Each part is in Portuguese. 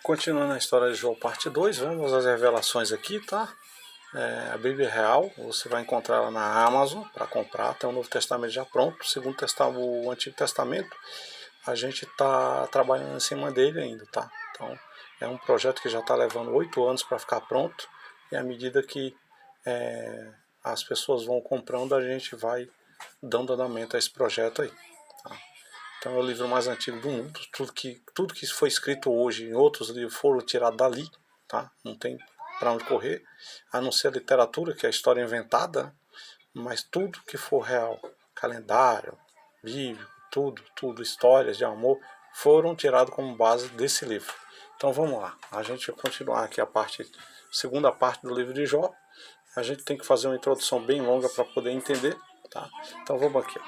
Continuando a história de Jó, parte 2, vamos às revelações aqui, tá? A Bíblia Real, você vai encontrar ela na Amazon para comprar, tem o Novo Testamento já pronto, o Antigo Testamento, a gente está trabalhando em cima dele ainda, tá? Então, é um projeto que já está levando 8 anos para ficar pronto, e à medida que as pessoas vão comprando, a gente vai dando andamento a esse projeto aí, tá? Então é o livro mais antigo do mundo. Tudo que foi escrito hoje em outros livros foram tirados dali, tá? Não tem para onde correr, a não ser a literatura, que é a história inventada, mas tudo que for real, calendário, bíblico, tudo, histórias de amor, foram tirados como base desse livro. Então vamos lá, a gente vai continuar aqui segunda parte do livro de Jó. A gente tem que fazer uma introdução bem longa para poder entender, tá? Então vamos aqui, ó.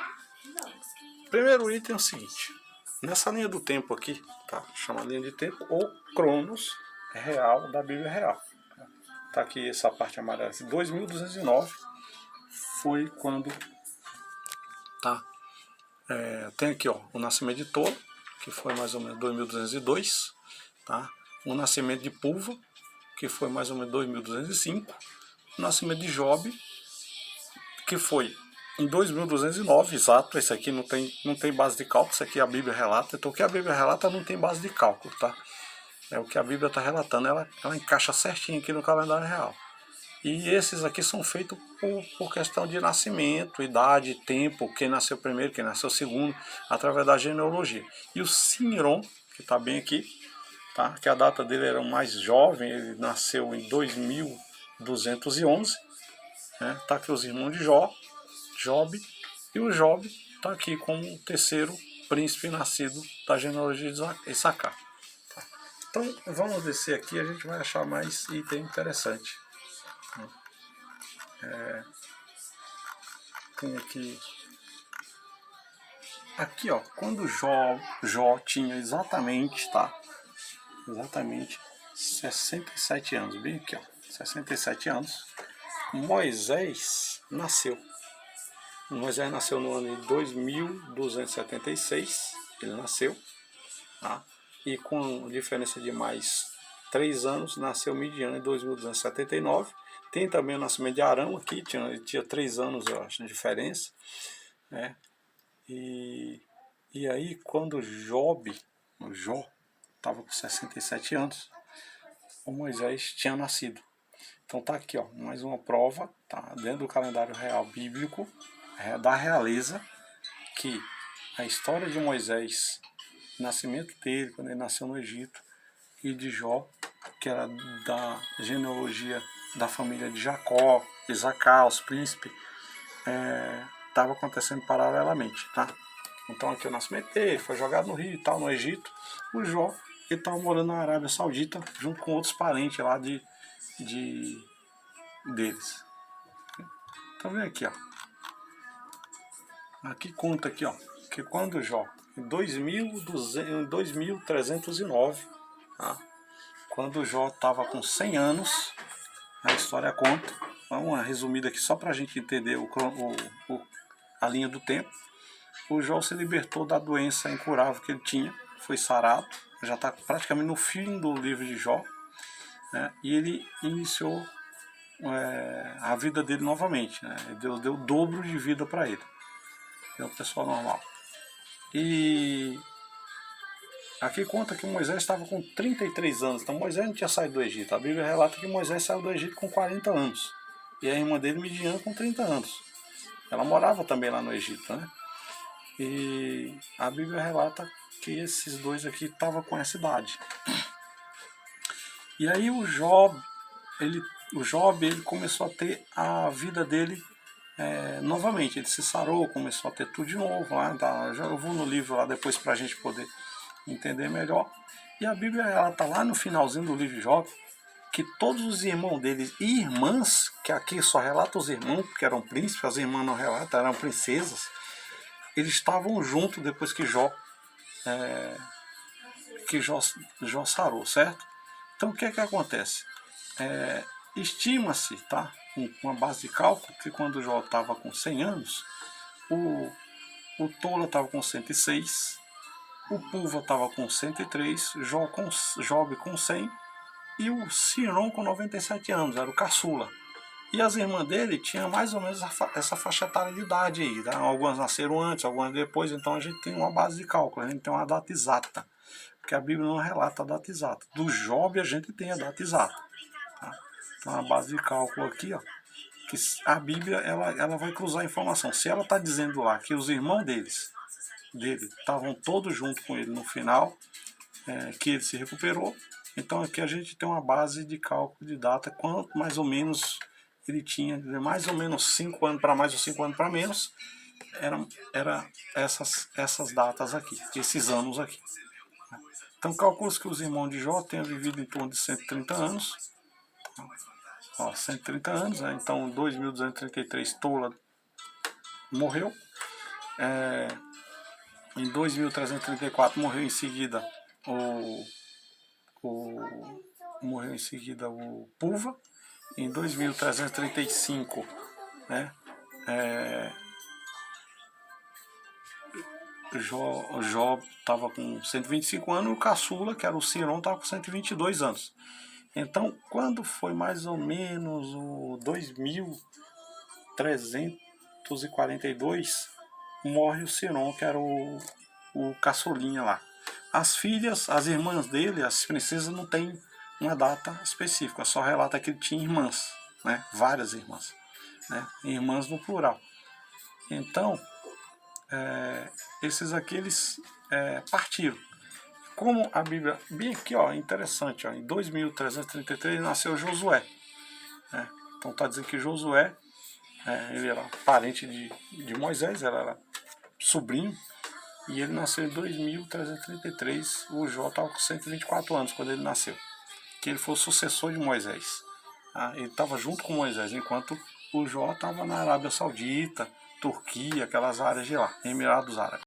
Primeiro item é o seguinte, nessa linha do tempo aqui, tá? Chama linha de tempo ou Cronos real da Bíblia Real. Tá aqui essa parte amarela, 2209 foi quando, tá? Tem aqui, ó, o nascimento de Tolo, que foi mais ou menos 2202, tá? O nascimento de Pulva, que foi mais ou menos 2205, o nascimento de Job, que foi em 2209, exato. Esse aqui não tem base de cálculo, isso aqui a Bíblia relata. Então o que a Bíblia relata não tem base de cálculo, tá? É o que a Bíblia está relatando, ela encaixa certinho aqui no calendário real. E esses aqui são feitos por questão de nascimento, idade, tempo, quem nasceu primeiro, quem nasceu segundo, através da genealogia. E o Ciron, que está bem aqui, tá? Que a data dele era o mais jovem, ele nasceu em 2211, né? Tá aqui os irmãos de Job, e o Job está aqui como o terceiro príncipe nascido da genealogia de Issacar. Então vamos descer aqui, a gente vai achar mais item interessante. Tem aqui ó, quando Jó tinha exatamente, tá? Exatamente 67 anos, bem aqui ó, 67 anos, Moisés nasceu. Moisés nasceu no ano de 2276, ele nasceu, tá? E com diferença de mais 3 anos, nasceu Midian em 2279. Tem também o nascimento de Arão aqui, tinha 3 anos, eu acho, de diferença, né? E aí, quando Jó estava com 67 anos, o Moisés tinha nascido. Então tá aqui, ó, mais uma prova, tá? Dentro do calendário real bíblico, da realeza, que a história de Moisés, o nascimento dele, quando ele nasceu no Egito, e de Jó, que era da genealogia da família de Jacó, Isacar, os príncipes, estava acontecendo paralelamente, tá? Então aqui o nascimento dele, foi jogado no rio e tal, no Egito. O Jó, ele estava morando na Arábia Saudita, junto com outros parentes lá deles. Então vem aqui, ó. Aqui conta aqui, ó, que quando Jó, em 2309, tá? Quando Jó estava com 100 anos, a história conta, uma resumida aqui só para a gente entender a linha do tempo. O Jó se libertou da doença incurável que ele tinha, foi sarado, já está praticamente no fim do livro de Jó, né? E ele iniciou a vida dele novamente, né? Deus deu o dobro de vida para ele. É uma pessoa normal. E aqui conta que Moisés estava com 33 anos, então Moisés não tinha saído do Egito. A Bíblia relata que Moisés saiu do Egito com 40 anos. E a irmã dele, Midian, com 30 anos. Ela morava também lá no Egito, né? E a Bíblia relata que esses dois aqui estavam com essa idade. E aí o Job ele começou a ter a vida dele novamente. Ele se sarou, começou a ter tudo de novo lá. Tá? Eu vou no livro lá depois para a gente poder entender melhor. E a Bíblia relata lá no finalzinho do livro de Jó que todos os irmãos deles e irmãs, que aqui só relata os irmãos, porque eram príncipes, as irmãs não relatam, eram princesas, eles estavam juntos depois que Jó sarou, certo? Então o que é que acontece? Estima-se, tá? Com uma base de cálculo, que quando Jó estava com 100 anos, o Tola estava com 106, o Pulva estava com 103, Job com 100 e o Siron com 97 anos, era o caçula. E as irmãs dele tinham mais ou menos essa faixa etária de idade aí, tá? Algumas nasceram antes, algumas depois, então a gente tem uma base de cálculo, a gente tem uma data exata, porque a Bíblia não relata a data exata. Do Job a gente tem a data exata. Tá? Então a base de cálculo aqui, ó, que a Bíblia ela vai cruzar a informação. Se ela está dizendo lá que os irmãos dele estavam todos junto com ele no final, que ele se recuperou, então aqui a gente tem uma base de cálculo de data, quanto mais ou menos ele tinha, mais ou menos 5 anos para mais ou 5 anos para menos, era essas datas aqui, esses anos aqui. Então calcula-se que os irmãos de Jó tenham vivido em torno de 130 anos, ó, 130 anos, né? Então 2233 Tola morreu, em 2334 morreu em seguida o Pulva, em 2335, né, Jó estava com 125 anos e o caçula, que era o Siron, estava com 122 anos. Então, quando foi mais ou menos o 2342, morre o Siron, que era o caçulinha lá. As filhas, as irmãs dele, as princesas, não tem uma data específica, só relata que ele tinha irmãs, né? Várias irmãs, né? Irmãs no plural. Então, esses aqui eles partiram. Como a Bíblia, bem aqui, ó, interessante, ó, em 2333 nasceu Josué, né? Então está dizendo que Josué, ele era parente de Moisés, ele era sobrinho, e ele nasceu em 2333, o Jó estava com 124 anos quando ele nasceu, que ele foi o sucessor de Moisés. Ele estava junto com Moisés, enquanto o Jó estava na Arábia Saudita, Turquia, aquelas áreas de lá, Emirados Árabes.